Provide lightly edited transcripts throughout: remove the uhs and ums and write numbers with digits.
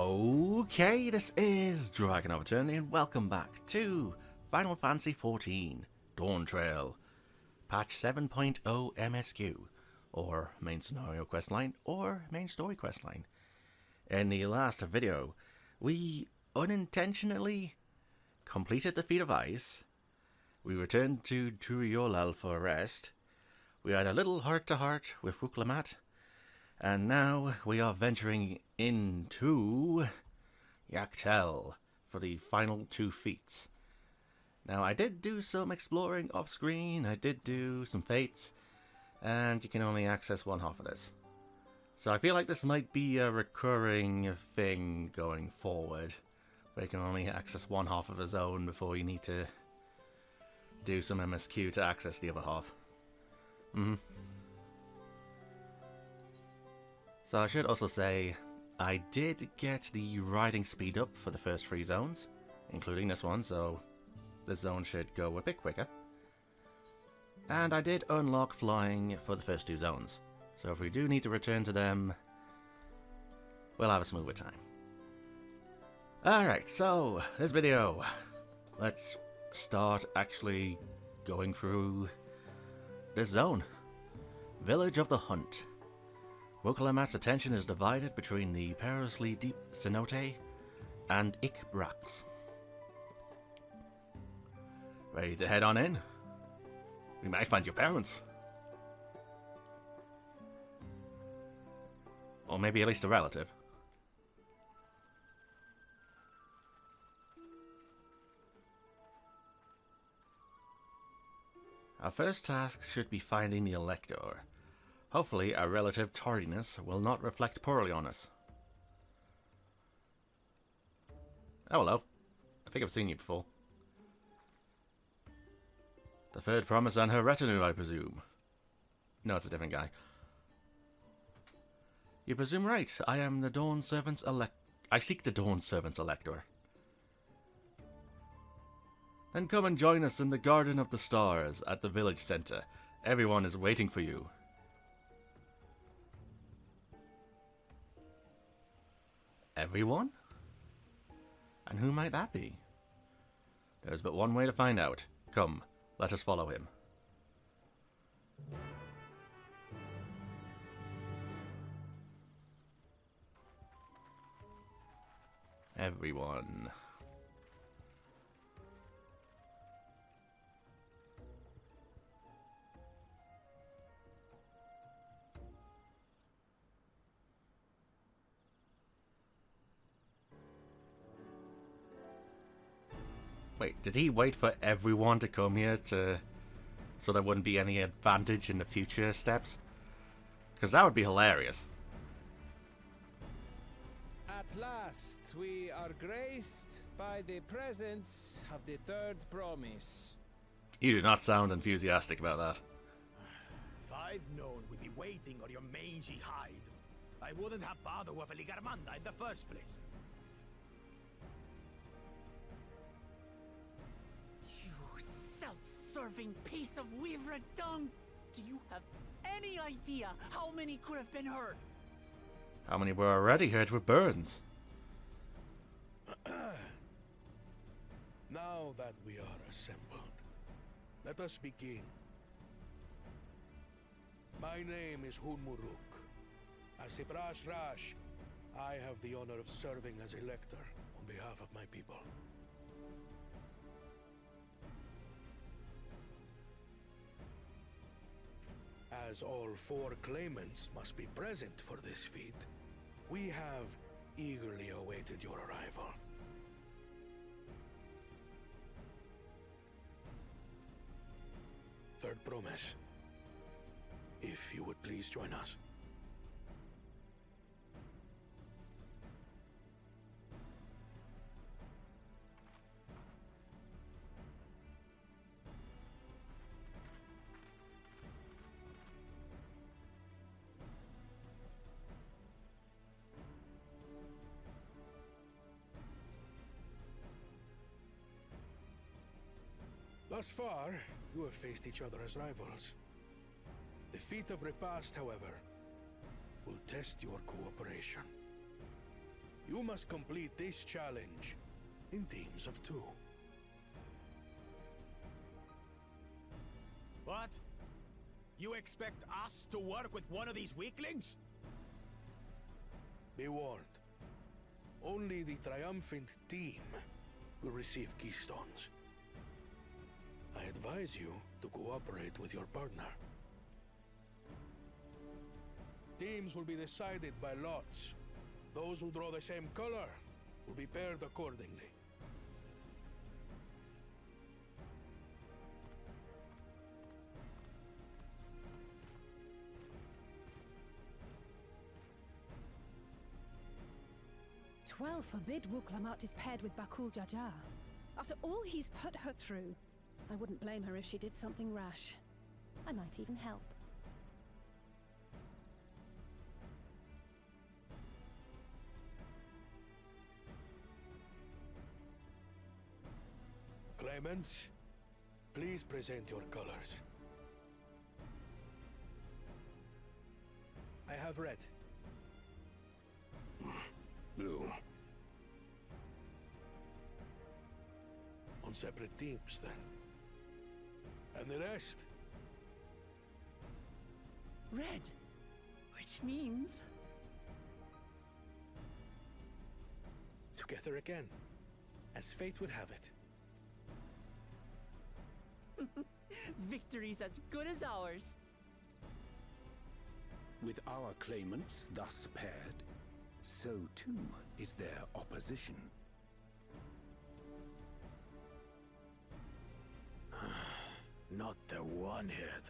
Okay, this is DragonofEternity and welcome back to Final Fantasy XIV Dawntrail, patch 7.0 MSQ, or Main Scenario Questline, or Main Story Questline. In the last video, we unintentionally completed the Feat of Ice, we returned to Turiolal for a rest, we had a little heart-to-heart with Fuklamat, and now we are venturing into Yak T'el for the final two feats. Now, I did do some exploring off screen, I did do some fates, and you can only access one half of this. So I feel like this might be a recurring thing going forward, where you can only access one half of a zone before you need to do some MSQ to access the other half. So I should also say, I did get the riding speed up for the first three zones, including this one, so this zone should go a bit quicker. And I did unlock flying for the first two zones, so if we do need to return to them, we'll have a smoother time. Alright, so this video, let's start actually going through this zone. Village of the Hunt. Woklamat's attention is divided between the perilously deep cenote and Ikbrax. Ready to head on in? We might find your parents. Or maybe at least a relative. Our first task should be finding the Elector. Hopefully, our relative tardiness will not reflect poorly on us. Oh, hello. I think I've seen you before. The third promise and her retinue, I presume. No, it's a different guy. You presume right. I am the Dawn Servant's I seek the Dawn Servant's Elector. Then come and join us in the Garden of the Stars at the village center. Everyone is waiting for you. Everyone? And who might that be? There's but one way to find out. Come, let us follow him. Everyone. Wait, did he wait for everyone to come here so there wouldn't be any advantage in the future steps? Because that would be hilarious. At last, we are graced by the presence of the third promise. You do not sound enthusiastic about that. If I'd known we'd be waiting on your mangy hide, I wouldn't have bothered with a Ligarmanda in the first place. Self-serving piece of weaver dung! Do you have any idea how many could have been hurt? How many were already hurt with burns? Now that we are assembled, let us begin. My name is Hunmuruk. As Ibrash Rash, I have the honor of serving as Elector on behalf of my people. As all four claimants must be present for this feat, we have eagerly awaited your arrival. Third promise. If you would please join us. Thus far, you have faced each other as rivals. The feat of Repast, however, will test your cooperation. You must complete this challenge in teams of 2. What? You expect us to work with one of these weaklings? Be warned. Only the triumphant team will receive keystones. I advise you to cooperate with your partner. Teams will be decided by lots. Those who draw the same color will be paired accordingly. Well, forbid Wuklamat is paired with Bakul Jaja. After all he's put her through, I wouldn't blame her if she did something rash. I might even help. Claimants, please present your colors. I have red. Blue. On separate teams, then. And the rest? Red. Which means... Together again, as fate would have it. Victory's as good as ours. With our claimants thus paired, so too is their opposition. Not the one-head.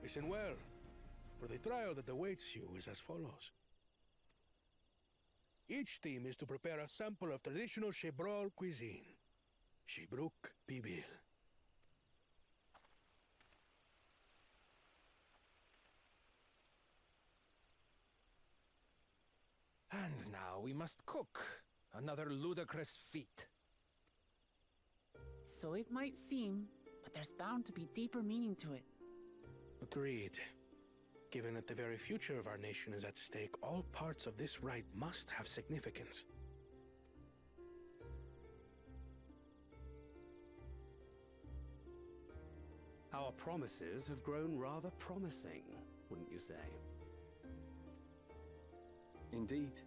Listen well, for the trial that awaits you is as follows. Each team is to prepare a sample of traditional Shebrol cuisine. Shibruk Pibil. And now we must cook. Another ludicrous feat. So it might seem, but there's bound to be deeper meaning to it. Agreed. Given that the very future of our nation is at stake, all parts of this rite must have significance. Our promises have grown rather promising, wouldn't you say? Indeed.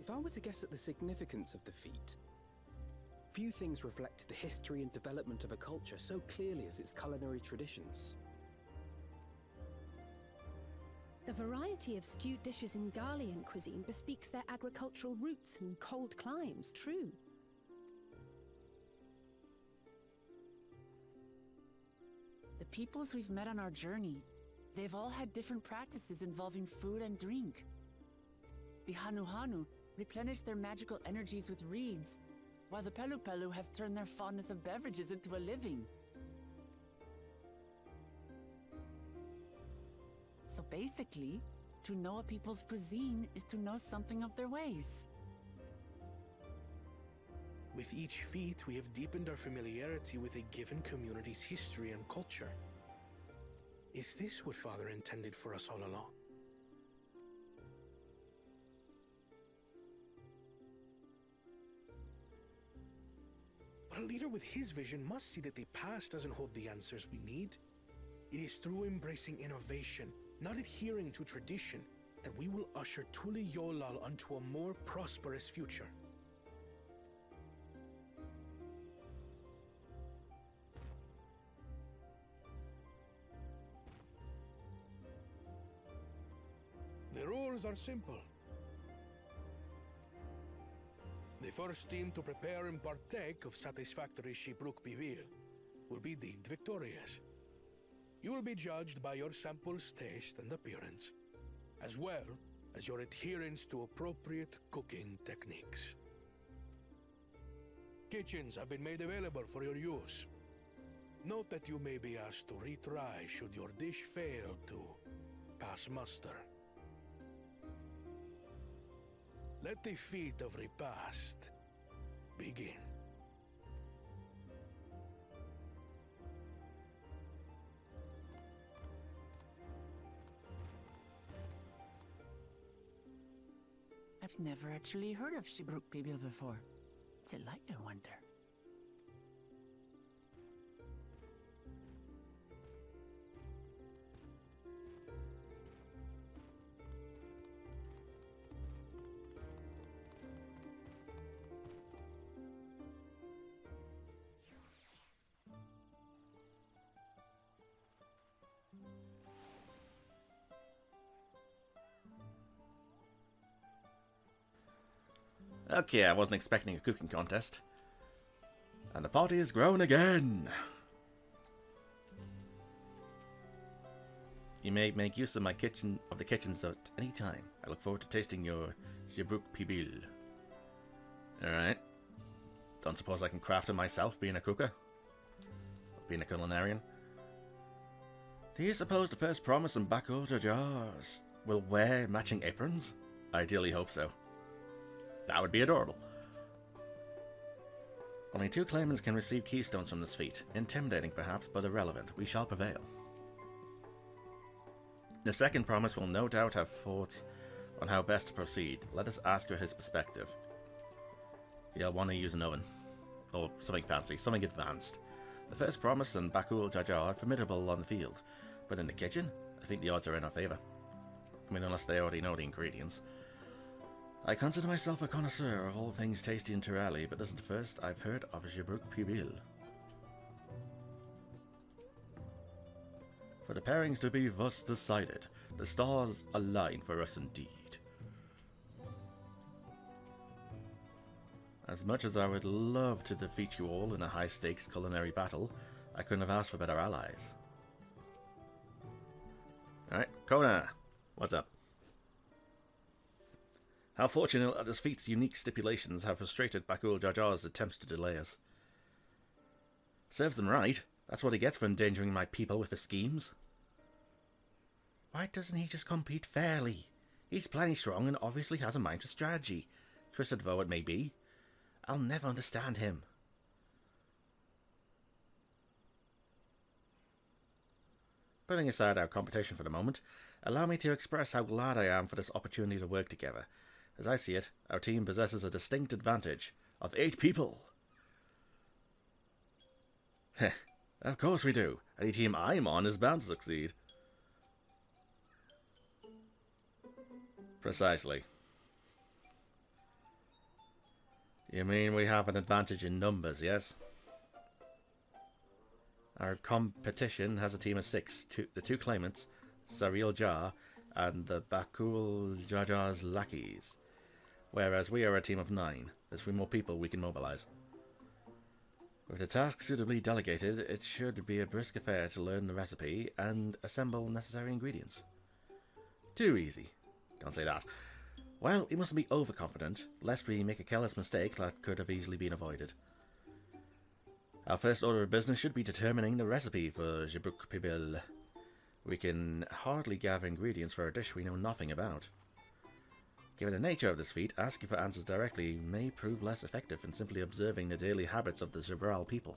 If I were to guess at the significance of the feat, few things reflect the history and development of a culture so clearly as its culinary traditions. The variety of stewed dishes in Garlean cuisine bespeaks their agricultural roots and cold climes, true. The peoples we've met on our journey, they've all had different practices involving food and drink. The Hanu replenish their magical energies with reeds, while the Pelu have turned their fondness of beverages into a living. So basically, to know a people's cuisine is to know something of their ways. With each feat, we have deepened our familiarity with a given community's history and culture. Is this what Father intended for us all along? But a leader with his vision must see that the past doesn't hold the answers we need. It is through embracing innovation, not adhering to tradition, that we will usher Tuli Yolal onto a more prosperous future. The rules are simple. The first team to prepare and partake of satisfactory Shibruk Bivir will be deemed victorious. You will be judged by your sample's taste and appearance, as well as your adherence to appropriate cooking techniques. Kitchens have been made available for your use. Note that you may be asked to retry should your dish fail to pass muster. Let the feat of repast begin. I've never actually heard of Shibruk Bibil before. It's a lighter wonder. Okay, I wasn't expecting a cooking contest. And the party has grown again. You may make use of my kitchen, of the kitchens at any time. I look forward to tasting your Shibruk Bibil. Alright. Don't suppose I can craft it myself, being a cooker? Being a culinarian? Do you suppose the first promise and Bakul Jajars will wear matching aprons? I ideally hope so. That would be adorable. Only 2 claimants can receive keystones from this feat. Intimidating perhaps, but irrelevant. We shall prevail. The second promise will no doubt have thoughts on how best to proceed. Let us ask for his perspective. He'll want to use an oven. Or something fancy, something advanced. The first promise and Bakul Jajar are formidable on the field. But in the kitchen, I think the odds are in our favour. I mean, unless they already know the ingredients. I consider myself a connoisseur of all things tasty and Tirali, but this is the first I've heard of Shibruk Bibil. For the pairings to be thus decided, the stars align for us indeed. As much as I would love to defeat you all in a high-stakes culinary battle, I couldn't have asked for better allies. Alright, Kona, what's up? How fortunate that this feat's unique stipulations have frustrated Bakul Jajar's attempts to delay us. Serves them right. That's what he gets for endangering my people with his schemes. Why doesn't he just compete fairly? He's plenty strong and obviously has a mind for strategy. Twisted though it may be. I'll never understand him. Putting aside our competition for the moment, allow me to express how glad I am for this opportunity to work together. As I see it, our team possesses a distinct advantage of 8 people. Heh, of course we do. Any team I'm on is bound to succeed. Precisely. You mean we have an advantage in numbers, yes? Our competition has a team of 6, the 2 claimants, Sariel Jar, and the Bakul Jajar's lackeys. Whereas we are a team of 9. There's 3 more people we can mobilize. With the task suitably delegated, it should be a brisk affair to learn the recipe and assemble necessary ingredients. Too easy. Don't say that. Well, we mustn't be overconfident, lest we make a careless mistake that could have easily been avoided. Our first order of business should be determining the recipe for Shibruk Bibil. We can hardly gather ingredients for a dish we know nothing about. Given the nature of this feat, asking for answers directly may prove less effective than simply observing the daily habits of the Zibral people.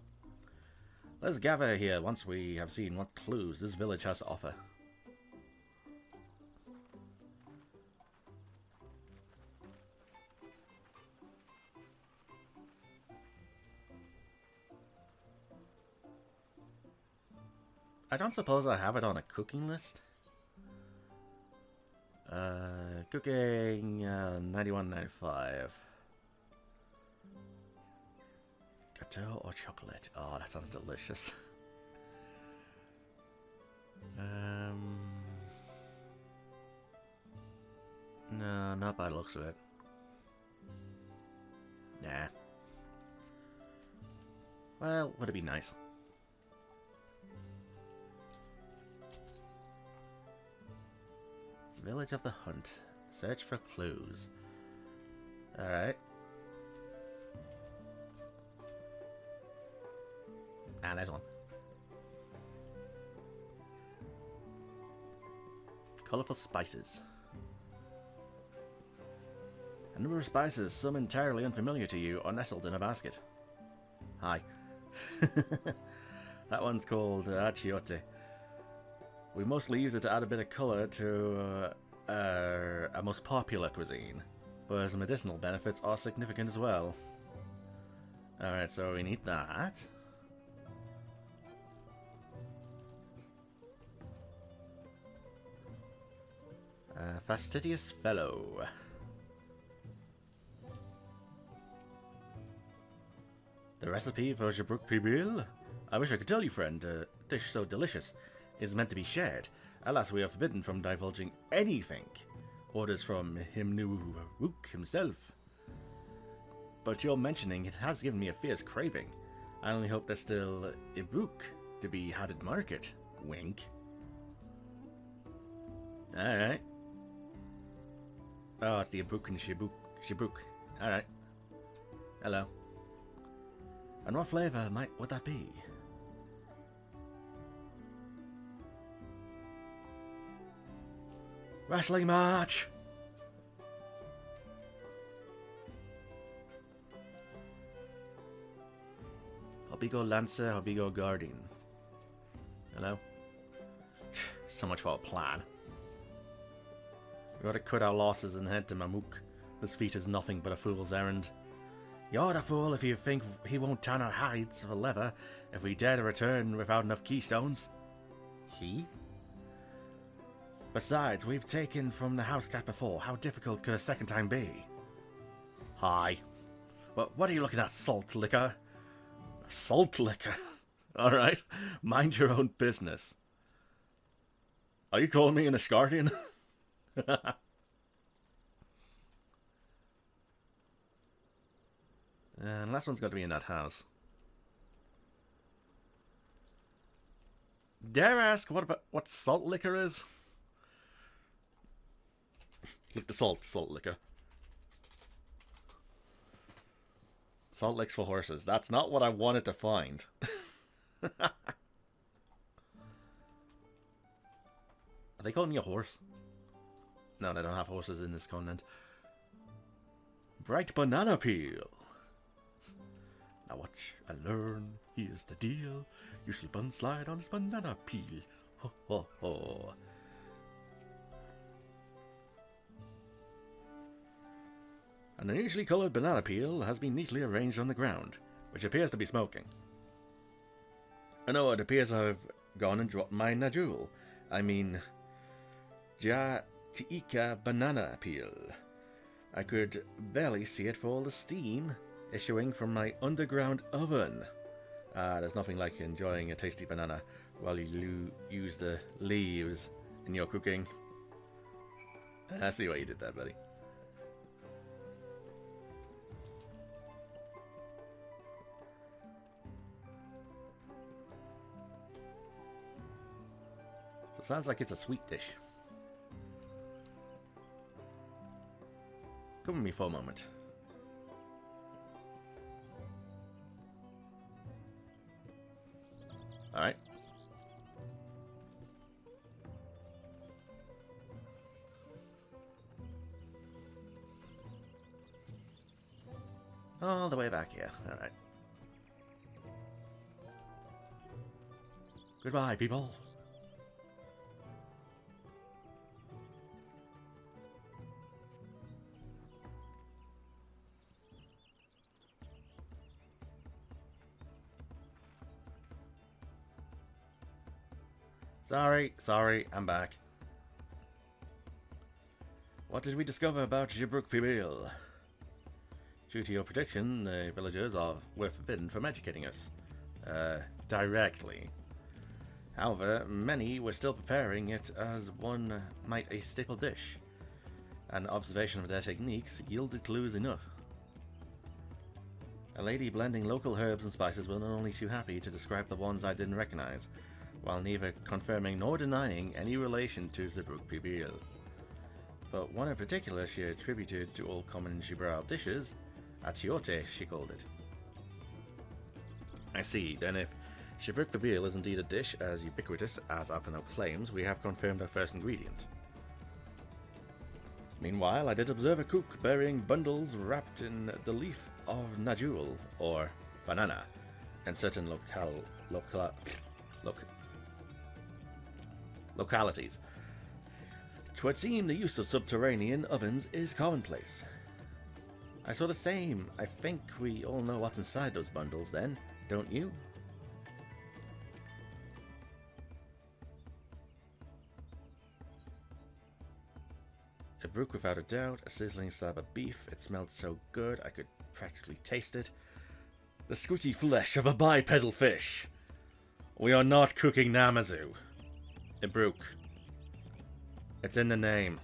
Let's gather here once we have seen what clues this village has to offer. I don't suppose I have it on a cooking list. Cooking 91.95. Gâteau or chocolate? Oh, that sounds delicious. No, not by the looks of it. Nah. Well, would it be nice? Village of the Hunt. Search for clues. Alright. And there's one. Colourful spices. A number of spices, some entirely unfamiliar to you, are nestled in a basket. Hi. That one's called achiote. We mostly use it to add a bit of colour to our most popular cuisine. but his medicinal benefits are significant as well. Alright, so we need that. Fastidious Fellow. The recipe for Jabruk Pibil? I wish I could tell you, friend. A dish so delicious is meant to be shared. Alas, we are forbidden from divulging anything. Orders from Himnu-Wook himself. But your mentioning it has given me a fierce craving. I only hope there's still Ibruk to be had at market. Wink. Alright. Oh, it's the Ibruk and Shibruk. Alright. Hello. And what flavour would that be? Wrestling match! Hobigo Lancer, Hobigo Guardian. Hello? So much for a plan. We gotta cut our losses and head to Mamuk. This feat is nothing but a fool's errand. You're the fool if you think he won't tan our hides for leather if we dare to return without enough keystones. He? Besides, we've taken from the house cat before. How difficult could a second time be? Hi. What are you looking at, salt liquor? Salt liquor? Alright. Mind your own business. Are you calling me an Asgardian? And last one's got to be in that house. Dare I ask what salt liquor is? Look, the salt liquor. Salt licks for horses. That's not what I wanted to find. Are they calling me a horse? No, they don't have horses in this continent. Bright banana peel. Now watch and learn. Here's the deal. You slip and slide on this banana peel. Ho ho ho. An unusually coloured banana peel has been neatly arranged on the ground, which appears to be smoking. Oh no, it appears I've gone and dropped my Najul. I mean, T'el banana peel. I could barely see it for all the steam issuing from my underground oven. There's nothing like enjoying a tasty banana while you use the leaves in your cooking. I see what you did there, buddy. So it sounds like it's a sweet dish. Come with me for a moment. Alright. All the way back here. Alright. Goodbye, people. Sorry, I'm back. What did we discover about Jabruk Pibil? Due to your prediction, the villagers were forbidden from educating us. Directly. However, many were still preparing it as one might a staple dish. An observation of their techniques yielded clues enough. A lady blending local herbs and spices was not only too happy to describe the ones I didn't recognize, while neither confirming nor denying any relation to Jabruk Pibil. But one in particular she attributed to all common Shibral dishes, Atiote she called it. I see, then if Jabruk Pibil is indeed a dish as ubiquitous as Alphinaud claims, we have confirmed our first ingredient. Meanwhile, I did observe a cook burying bundles wrapped in the leaf of Najul, or banana, in certain localities. 'Twould seem the use of subterranean ovens is commonplace. I saw the same. I think we all know what's inside those bundles then, don't you? A brook without a doubt, a sizzling slab of beef. It smelled so good I could practically taste it. The squeaky flesh of a bipedal fish. We are not cooking Namazu. A brook. It's in the name.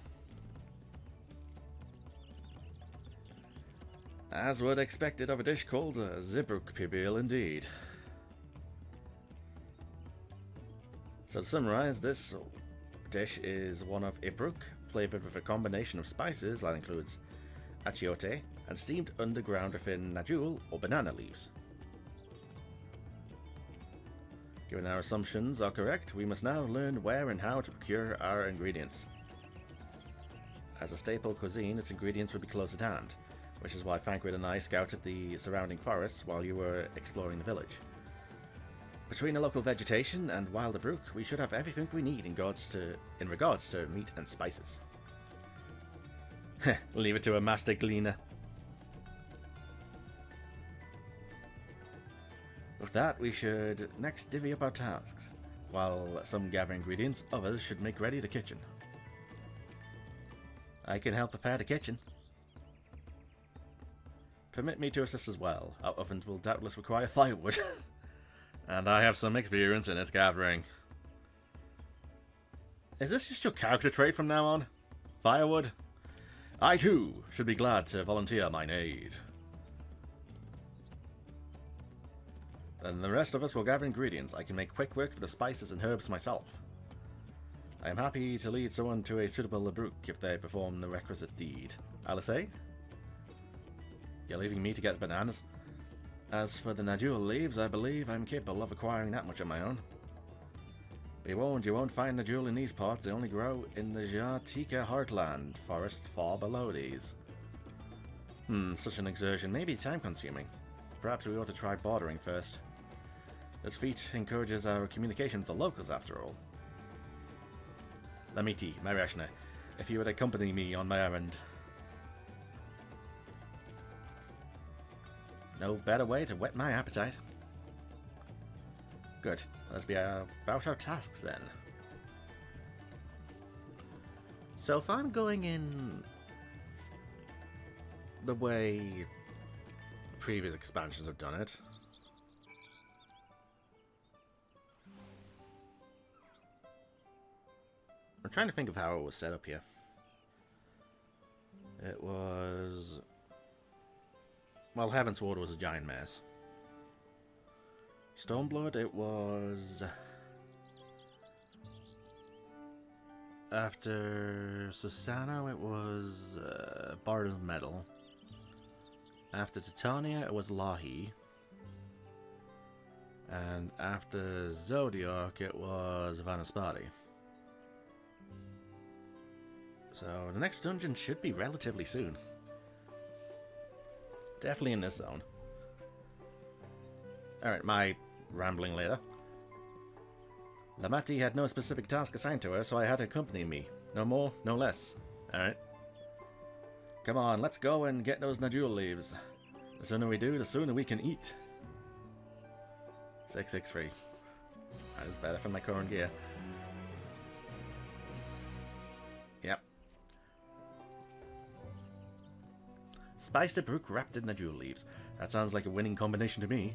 As would expected of a dish called a Zibruk Pibil indeed. So to summarize, this dish is one of Ibruk, flavored with a combination of spices that includes achiote and steamed underground within najul or banana leaves. Given our assumptions are correct, we must now learn where and how to procure our ingredients. As a staple cuisine, its ingredients would be close at hand, which is why Thancred and I scouted the surrounding forests while you were exploring the village. Between the local vegetation and Wilder Brook, we should have everything we need in regards to meat and spices. Leave it to a master gleaner. With that, we should next divvy up our tasks. While some gather ingredients, others should make ready the kitchen. I can help prepare the kitchen. Permit me to assist as well. Our ovens will doubtless require firewood. And I have some experience in its gathering. Is this just your character trait from now on? Firewood? I too should be glad to volunteer mine aid. Then the rest of us will gather ingredients. I can make quick work of the spices and herbs myself. I am happy to lead someone to a suitable Labruk if they perform the requisite deed. Alice? You're leaving me to get bananas? As for the Najul leaves, I believe I'm capable of acquiring that much on my own. Be warned, you won't find Najul in these parts. They only grow in the Jatika heartland forest far below these. Such an exertion may be time-consuming. Perhaps we ought to try bordering first. This feat encourages our communication with the locals, after all. Lamiti, Mareshna, if you would accompany me on my errand. No better way to whet my appetite. Good. Let's be about our tasks then. So if I'm going in the way previous expansions have done it, I'm trying to think of how it was set up here. It was... Well, Heavensward was a giant mess. Stormblood, it was... After Susano, it was Bard's Metal. After Titania, it was Lahi. And after Zodiac, it was Vanaspati. So the next dungeon should be relatively soon. Definitely in this zone. Alright, my rambling later. Lamati had no specific task assigned to her, so I had her accompany me. No more, no less. Alright. Come on, let's go and get those Najul leaves. The sooner we do, the sooner we can eat. 663. That is better for my current gear. Yep. Spiced brook wrapped in Najul leaves. That sounds like a winning combination to me.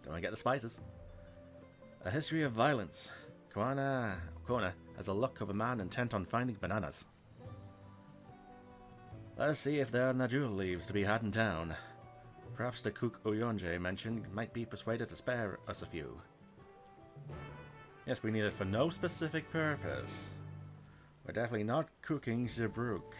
Don't I get the spices? A history of violence. Kona has a look of a man intent on finding bananas. Let's see if there are Najul leaves to be had in town. Perhaps the cook Oyonje mentioned might be persuaded to spare us a few. Yes, we need it for no specific purpose. We're definitely not cooking Zebruk.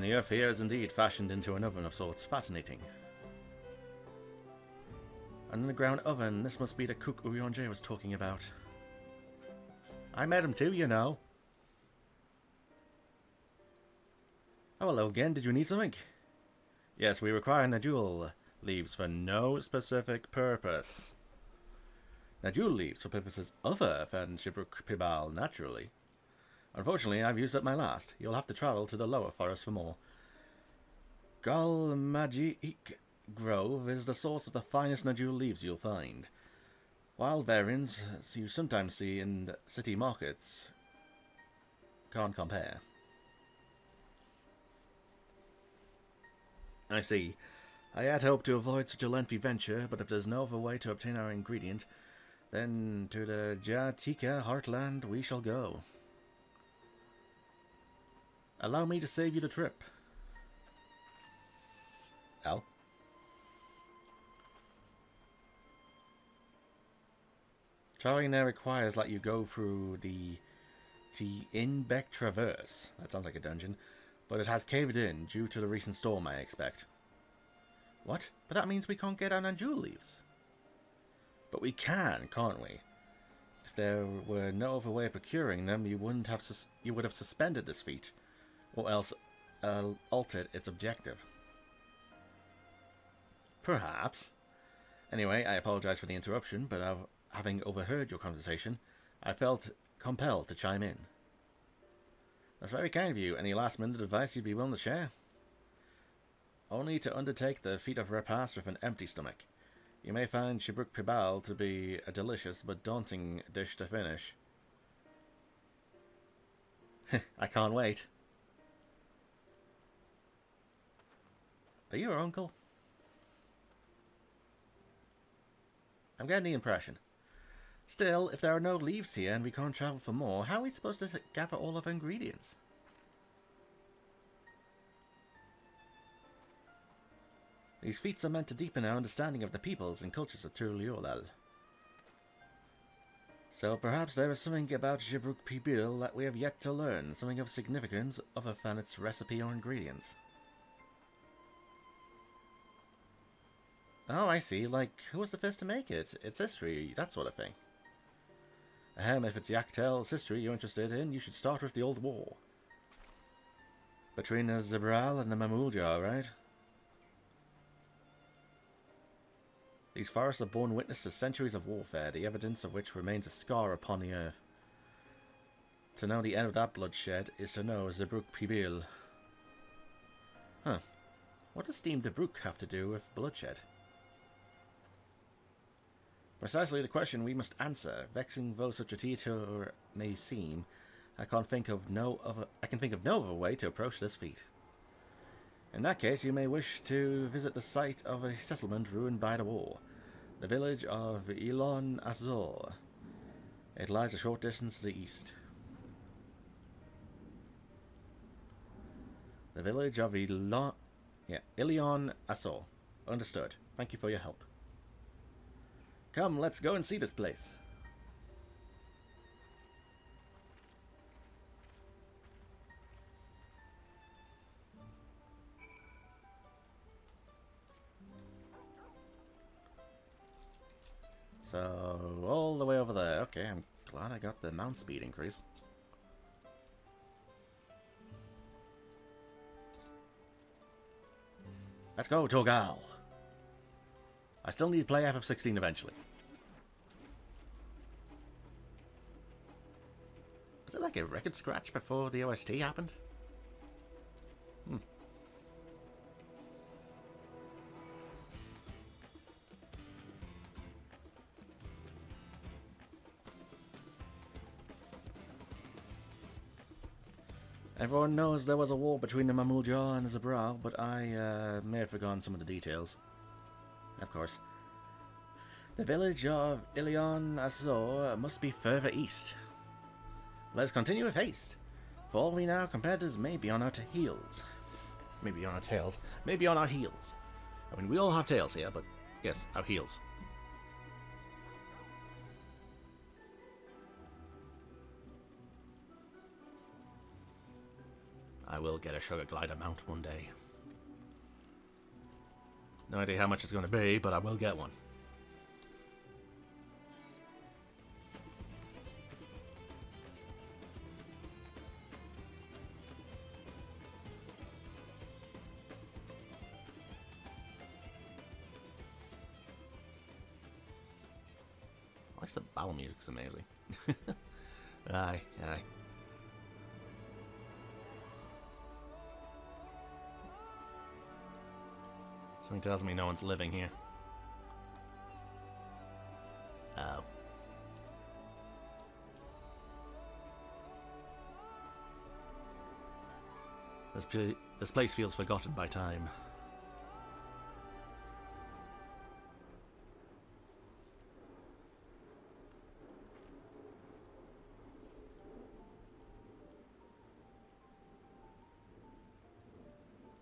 The earth here is indeed fashioned into an oven of sorts. Fascinating. An underground oven. This must be the cook Uyonje was talking about. I met him too, you know. Oh, hello again. Did you need something? Yes, we require Najul leaves for no specific purpose. Najul leaves for purposes other than Shibruk Pibal, naturally. Unfortunately, I've used up my last. You'll have to travel to the lower forest for more. Galmagiik Grove is the source of the finest Najul leaves you'll find. Wild variants you sometimes see in city markets can't compare. I see. I had hoped to avoid such a lengthy venture, but if there's no other way to obtain our ingredient, then to the Jatika heartland we shall go. Allow me to save you the trip. Al? Traveling there requires that you go through the Inbeck Traverse. That sounds like a dungeon. But it has caved in due to the recent storm, I expect. What? But that means we can't get our Najul leaves. But we can, can't we? If there were no other way of procuring them, you would have suspended this feat, or else altered its objective. Perhaps. Anyway, I apologize for the interruption, but having overheard your conversation, I felt compelled to chime in. That's very kind of you. Any last-minute advice you'd be willing to share? Only to undertake the feat of repast with an empty stomach. You may find Shibruk Pibal to be a delicious but daunting dish to finish. I can't wait. Are you her uncle? I'm getting the impression. Still, if there are no leaves here and we can't travel for more, how are we supposed to gather all of our ingredients? These feats are meant to deepen our understanding of the peoples and cultures of Turliolal. So perhaps there is something about Shibruk Pibil that we have yet to learn, something of significance other than its recipe or ingredients. Oh, I see. Like, who was the first to make it? Its history, that sort of thing. If it's Yak T'el's history you're interested in, you should start with the Old War. Between the Zebral and the Mamulja, right? These forests are borne witness to centuries of warfare, the evidence of which remains a scar upon the earth. To know the end of that bloodshed is to know Zebruk Pibil. Huh. What does Steam Debruk have to do with bloodshed? Precisely the question we must answer. Vexing though such a detour may seem, I can think of no other way to approach this feat. In that case, you may wish to visit the site of a settlement ruined by the war, the village of Ilon Azor. It lies a short distance to the east. The village of Ilion Azor. Understood. Thank you for your help. Come, let's go and see this place. So, all the way over there. Okay, I'm glad I got the mount speed increase. Let's go, Torgal. I still need to play FF14 eventually. Was it like a record scratch before the OST happened? Everyone knows there was a war between the Mamulja and the Zabral, but I may have forgotten some of the details. Of course. The village of Ilion Azor must be further east. Let's continue with haste. For all we know, competitors may be on our heels. Maybe on our tails. Maybe on our heels. I mean, we all have tails here, but yes, our heels. I will get a sugar glider mount one day. No idea how much it's going to be, but I will get one. least the battle music's amazing. Aye, aye. Something tells me no one's living here. Oh. This place feels forgotten by time.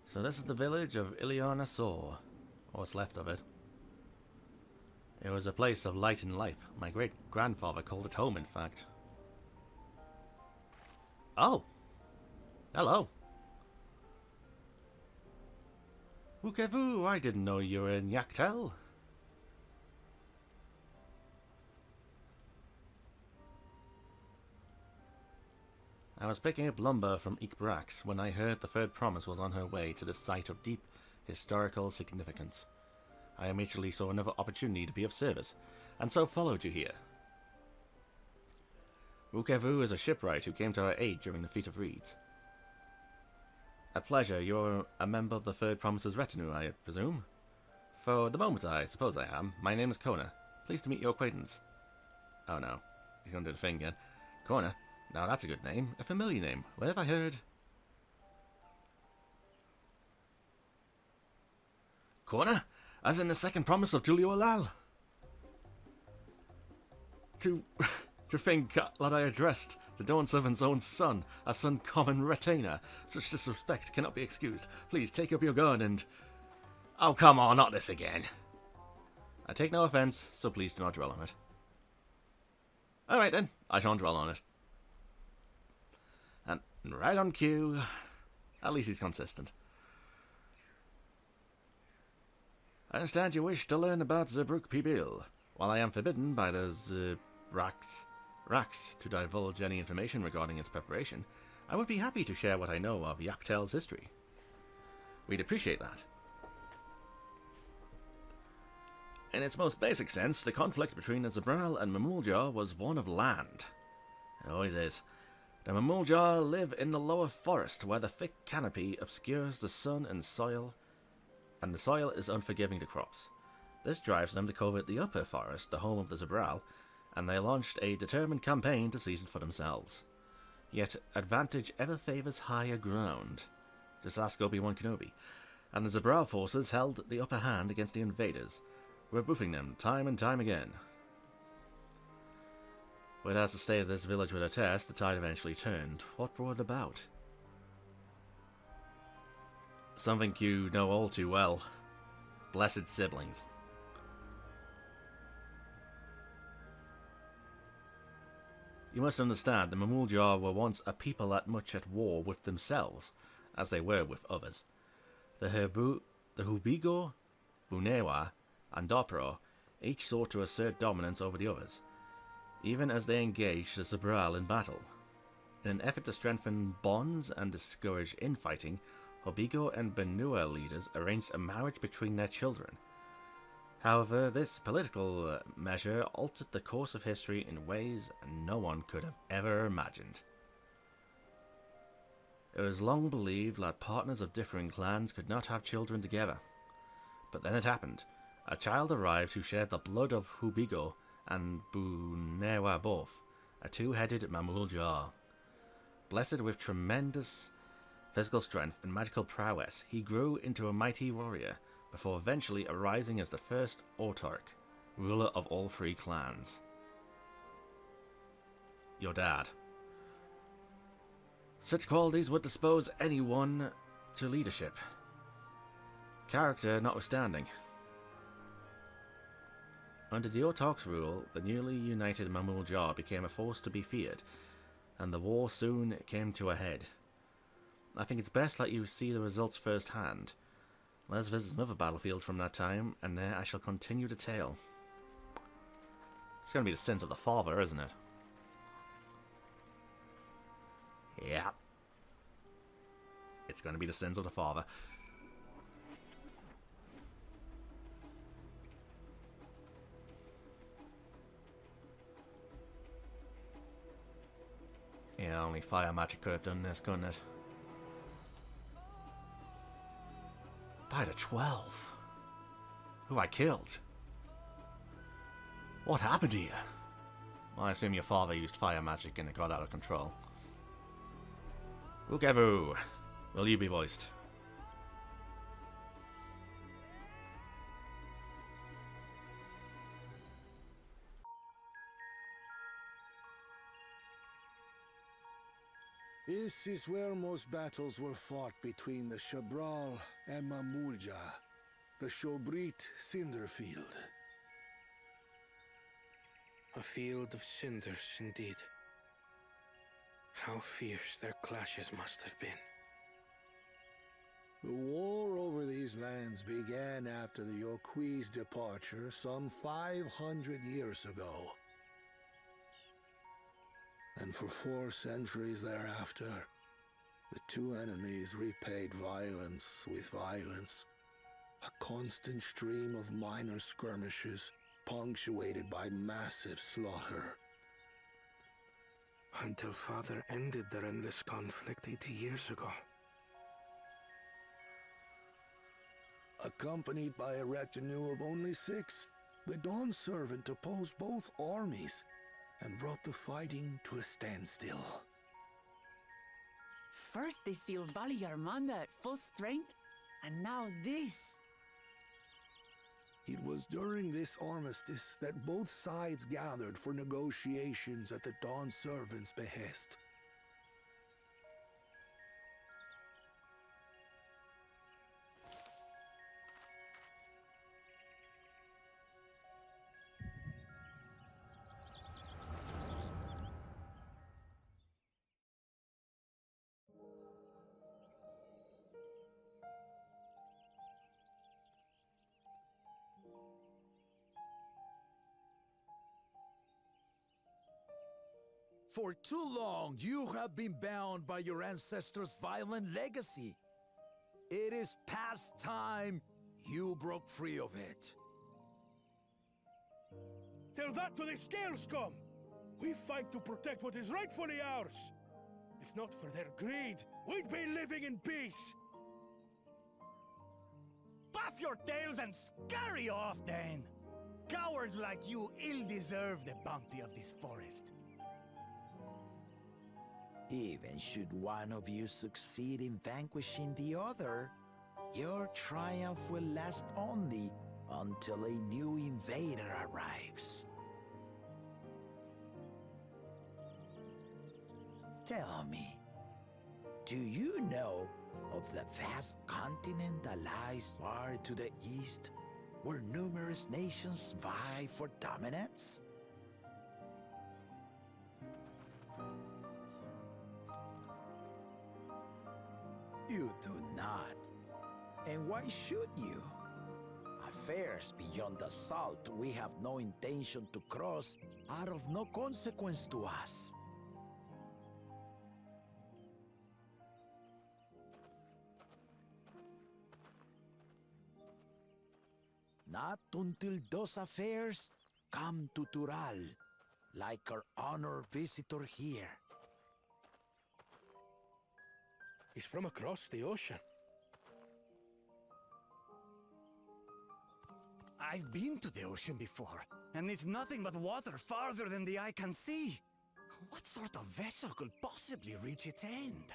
So this is the village of Ileana Sor, or what's left of it. It was a place of light and life. My great-grandfather called it home, in fact. Oh! Hello! Whookevoo, I didn't know you were in Yak T'el. I was picking up lumber from Ikbrax when I heard the third promise was on her way to the site of deep historical significance. I immediately saw another opportunity to be of service, and so followed you here. Whookevoo is a shipwright who came to our aid during the Feat of Reeds. A pleasure. You're a member of the Third Promise's retinue, I presume? For the moment, I suppose I am. My name is Kona. Pleased to meet your acquaintance. Oh no. He's gonna do the thing again. Kona? Now that's a good name. A familiar name. Where have I heard? Kona? As in the second promise of Tulio Alal? To think that I addressed the Dawn Servant's own son as some common retainer. Such disrespect cannot be excused. Please take up your gun and... Oh, come on, not this again. I take no offense, so please do not dwell on it. Alright then, I shan't dwell on it. And right on cue. At least he's consistent. I understand you wish to learn about Zebruk Pibil. While I am forbidden by the Rax to divulge any information regarding its preparation, I would be happy to share what I know of Yak T'el's history. We'd appreciate that. In its most basic sense, the conflict between the Zabral and Mamuljar was one of land. It always is. The Mamuljar live in the lower forest, where the thick canopy obscures the sun and soil, and the soil is unforgiving to crops. This drives them to covet the upper forest, the home of the Zabral, and they launched a determined campaign to seize it for themselves. Yet advantage ever favours higher ground. Just ask Obi-Wan Kenobi. And the Zabral forces held the upper hand against the invaders, rebuffing them time and time again. But as the state of this village would attest, the tide eventually turned. What brought it about? Something you know all too well. Blessed siblings. You must understand, the Mamuljar were once a people at much at war with themselves, as they were with others. The Hubigo, Bunewa, and Dopro each sought to assert dominance over the others, even as they engaged the Zabral in battle. In an effort to strengthen bonds and discourage infighting, Hobigo and Benua leaders arranged a marriage between their children. However, this political measure altered the course of history in ways no one could have ever imagined. It was long believed that partners of differing clans could not have children together. But then it happened. A child arrived who shared the blood of Hubigo and Bunewa both, a two-headed Mamuljar. Blessed with tremendous physical strength and magical prowess, he grew into a mighty warrior, before eventually arising as the first autarch, ruler of all three clans. Your dad. Such qualities would dispose anyone to leadership. Character notwithstanding. Under the autarch's rule, the newly united Mamuljar became a force to be feared, and the war soon came to a head. I think it's best let you see the results firsthand. Let's visit another battlefield from that time, and there I shall continue the tale. It's going to be the sins of the father, isn't it? Yeah. It's going to be the sins of the father. only fire magic could have done this, couldn't it? Died at 12. Who I killed? What happened here? Well, I assume your father used fire magic and it got out of control. Ukevu, will you be voiced? This is where most battles were fought between the Shabral and Mamulja, the Shobrit Cinderfield. A field of cinders, indeed. How fierce their clashes must have been. The war over these lands began after the Yokui's departure some 500 years ago. And for 4 centuries thereafter, the two enemies repaid violence with violence. A constant stream of minor skirmishes, punctuated by massive slaughter. Until Father ended their endless conflict 80 years ago. Accompanied by a retinue of only 6, the Dawn Servant opposed both armies and brought the fighting to a standstill. First they sealed Valley Armanda at full strength, and now this. It was during this armistice that both sides gathered for negotiations at the Dawn Servant's behest. For too long, you have been bound by your ancestors' violent legacy. It is past time you broke free of it. Tell that to the Scale Scum! We fight to protect what is rightfully ours. If not for their greed, we'd be living in peace. Buff your tails and scurry off, then! Cowards like you ill deserve the bounty of this forest. Even should one of you succeed in vanquishing the other, your triumph will last only until a new invader arrives. Tell me, do you know of the vast continent that lies far to the east, where numerous nations vie for dominance? You do not. And why should you? Affairs beyond the salt we have no intention to cross are of no consequence to us. Not until those affairs come to Tural, like our honored visitor here. He's from across the ocean. I've been to the ocean before, and it's nothing but water farther than the eye can see. What sort of vessel could possibly reach its end?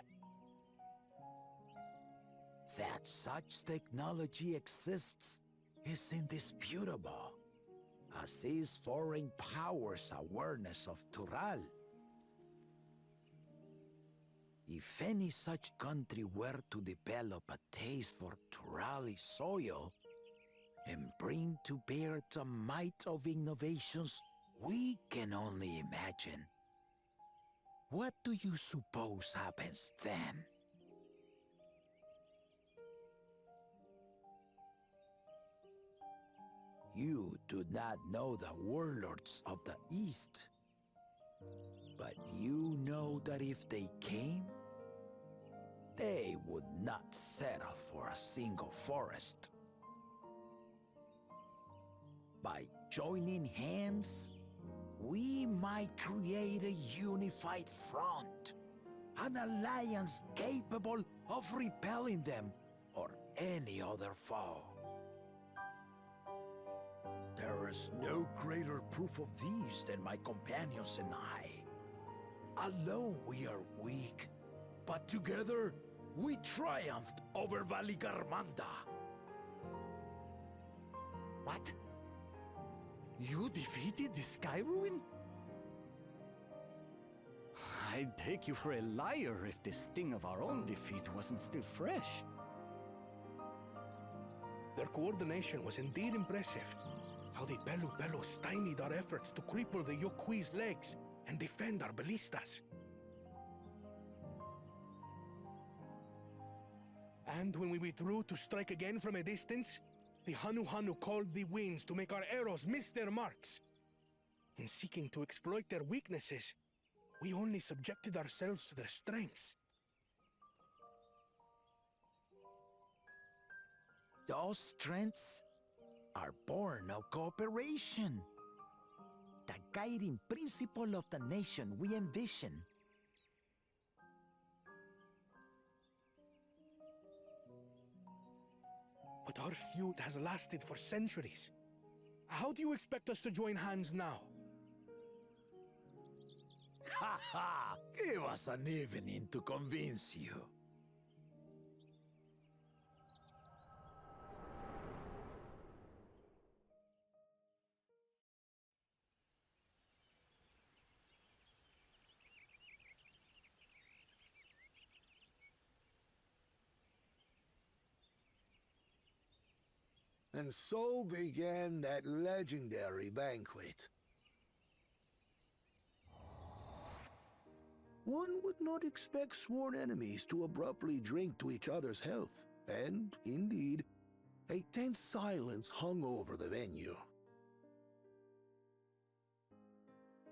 That such technology exists is indisputable, as is foreign powers' awareness of Tural. If any such country were to develop a taste for Turali soil and bring to bear the might of innovations we can only imagine, what do you suppose happens then? You do not know the warlords of the East, but you know that if they came, they would not settle for a single forest. By joining hands, we might create a unified front. An alliance capable of repelling them or any other foe. There is no greater proof of these than my companions and I. Alone we are weak, but together we triumphed over Valigarmanda. What? You defeated the Sky Ruin? I'd take you for a liar if the sting of our own defeat wasn't still fresh. Their coordination was indeed impressive. How the Pelu stymied our efforts to cripple the Yokui's legs and defend our ballistas. And when we withdrew to strike again from a distance, the Hanu called the winds to make our arrows miss their marks. In seeking to exploit their weaknesses, we only subjected ourselves to their strengths. Those strengths are born of cooperation. The guiding principle of the nation we envision. But our feud has lasted for centuries. How do you expect us to join hands now? Ha ha! Give us an evening to convince you. And so began that legendary banquet. One would not expect sworn enemies to abruptly drink to each other's health, and, indeed, a tense silence hung over the venue.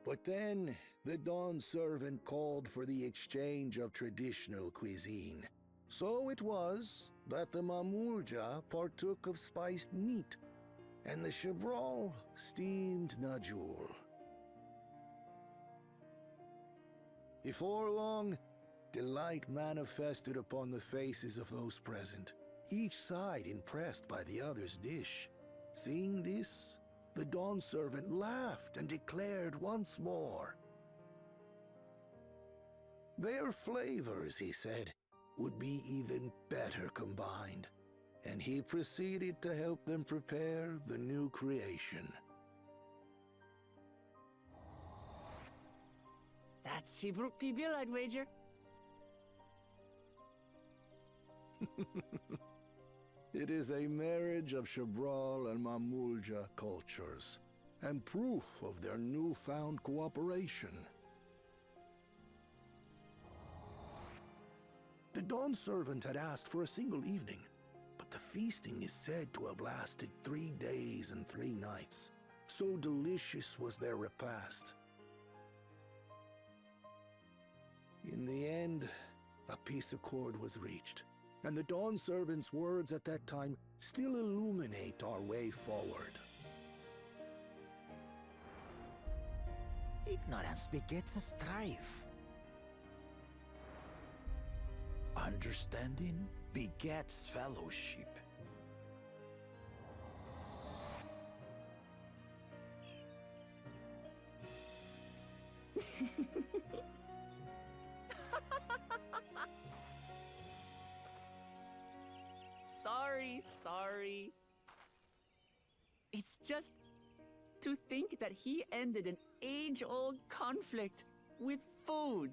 But then, the Dawn servant called for the exchange of traditional cuisine. So it was that the Mamulja partook of spiced meat, and the Chebral steamed najul. Before long, delight manifested upon the faces of those present, each side impressed by the other's dish. Seeing this, the Dawn servant laughed and declared once more. Their flavors, he said, would be even better combined, and he proceeded to help them prepare the new creation. That's Shibruk Pibil, I'd wager. It is a marriage of Chebral and Mamulja cultures, and proof of their newfound cooperation. The Dawn servant had asked for a single evening, but the feasting is said to have lasted 3 days and 3 nights. So delicious was their repast. In the end, a peace accord was reached, and the Dawn servant's words at that time still illuminate our way forward. Ignorance begets strife. Understanding begets fellowship. Sorry. It's just to think that he ended an age-old conflict with food.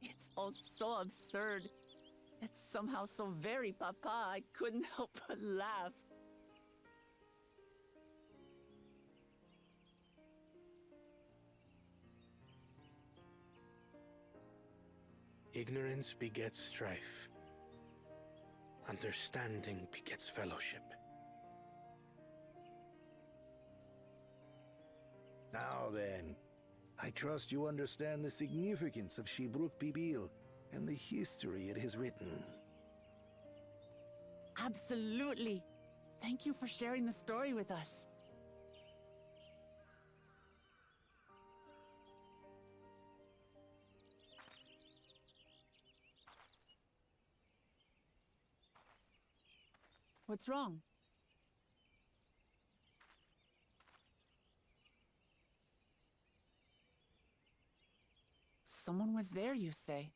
It's all so absurd. It's somehow so very papa, I couldn't help but laugh. Ignorance begets strife. Understanding begets fellowship. Now then, I trust you understand the significance of Shibruk Pibil and the history it has written. Absolutely. Thank you for sharing the story with us. What's wrong? Someone was there, you say?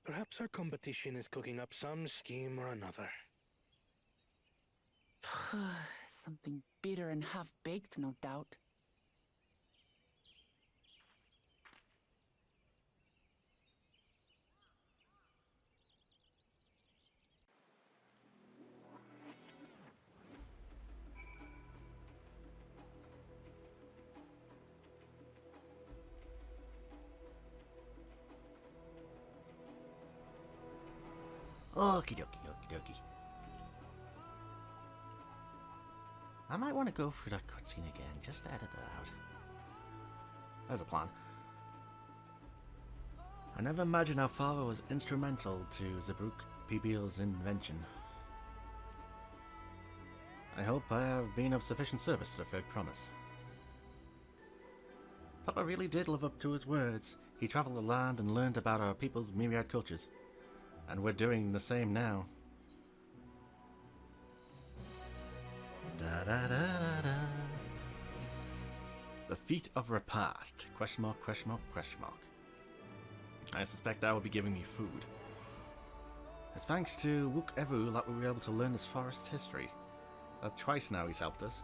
Perhaps our competition is cooking up some scheme or another. Something bitter and half-baked, no doubt. Okie dokie, okie dokie. I might want to go through that cutscene again, just to edit it out. There's a plan. I never imagined how Father was instrumental to Zabruk Pibil's invention. I hope I have been of sufficient service to the Third Promise. Papa really did live up to his words. He traveled the land and learned about our people's myriad cultures. And we're doing the same now. Da da da da da. The feat of Repast. Question mark, question mark, question mark. I suspect that will be giving me food. It's thanks to Wook Evu that we were able to learn this forest's history. Twice now he's helped us.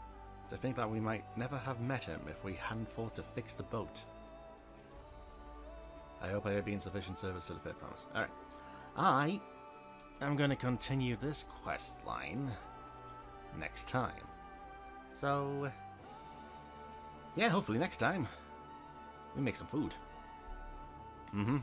To think that we might never have met him if we hadn't fought to fix the boat. I hope I have been sufficient service to the Third Promise. Alright. I am going to continue this quest line next time. So, yeah, hopefully next time we make some food. Mm-hmm.